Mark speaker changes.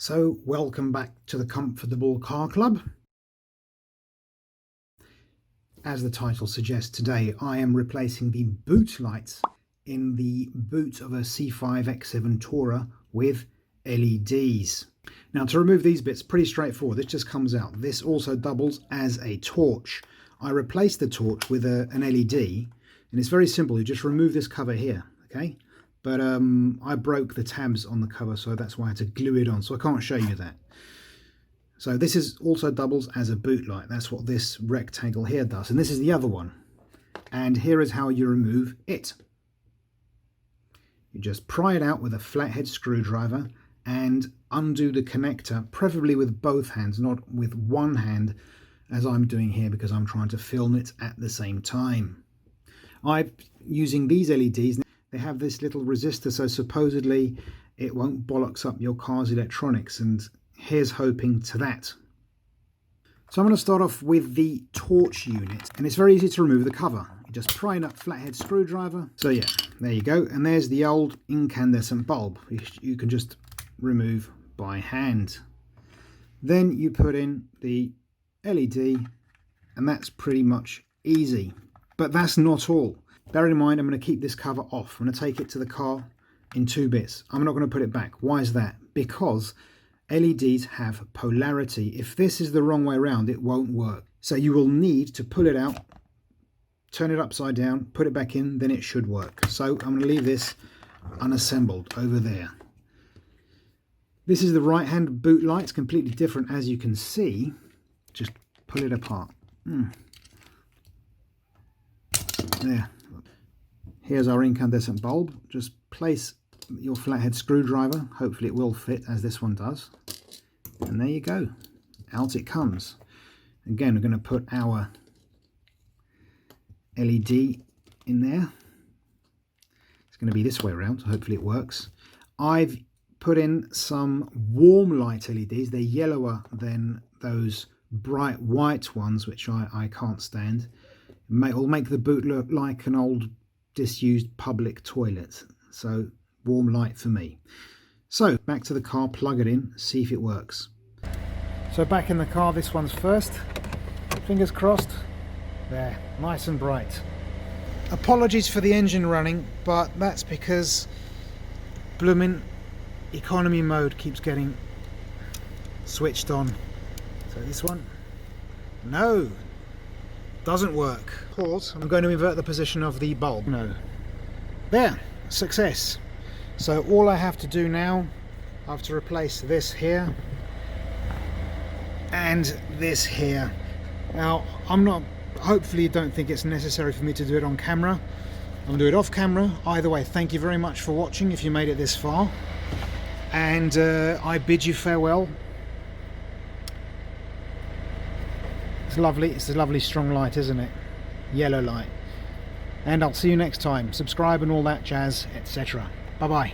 Speaker 1: So welcome back to the Comfortable Car Club. As the title suggests, today I am replacing the boot lights in the boot of a C5 X7 Tourer with LEDs. Now, to remove these bits, pretty straightforward. This just comes out. This also doubles as a torch. I replaced the torch with an LED, and it's very simple. You just remove this cover here, okay? But I broke the tabs on the cover, so that's why I had to glue it on, so I can't show you that. So this is also doubles as a boot light. That's what this rectangle here does, and this is the other one. And here is how you remove it. You just pry it out with a flathead screwdriver and undo the connector, preferably with both hands, not with one hand, as I'm doing here because I'm trying to film it at the same time. I'm using these LEDs. They have this little resistor, so supposedly it won't bollocks up your car's electronics, and here's hoping to that. So I'm going to start off with the torch unit, and it's very easy to remove the cover. You just pry it up, flathead screwdriver. So yeah, there you go, and there's the old incandescent bulb, which you can just remove by hand. Then you put in the LED, and that's pretty much easy. But that's not all. Bear in mind, I'm going to keep this cover off. I'm going to take it to the car in two bits. I'm not going to put it back. Why is that? Because LEDs have polarity. If this is the wrong way around, it won't work. So you will need to pull it out, turn it upside down, put it back in, then it should work. So I'm going to leave this unassembled over there. This is the right-hand boot light. It's completely different, as you can see. Just pull it apart. There. Here's our incandescent bulb. Just place your flathead screwdriver. Hopefully it will fit, as this one does. And there you go. Out it comes. Again, we're going to put our LED in there. It's going to be this way around, so hopefully it works. I've put in some warm light LEDs. They're yellower than those bright white ones, which I can't stand. It'll make the boot look like an old disused public toilet. So warm light for me. So back to the car, plug it in, see if it works. So back in the car, this one's first. Fingers crossed. There, nice and bright. Apologies for the engine running, but that's because blooming economy mode keeps getting switched on. So this one, no, doesn't work. Pause. I'm going to invert the position of the bulb. No. There, success. So all I have to do now, I have to replace this here and this here. Now, hopefully you don't think it's necessary for me to do it on camera. I'm going to do it off camera. Either way, thank you very much for watching if you made it this far. And I bid you farewell. It's lovely. It's a lovely strong light, isn't it? Yellow light. And I'll see you next time. Subscribe and all that jazz, etc. Bye bye.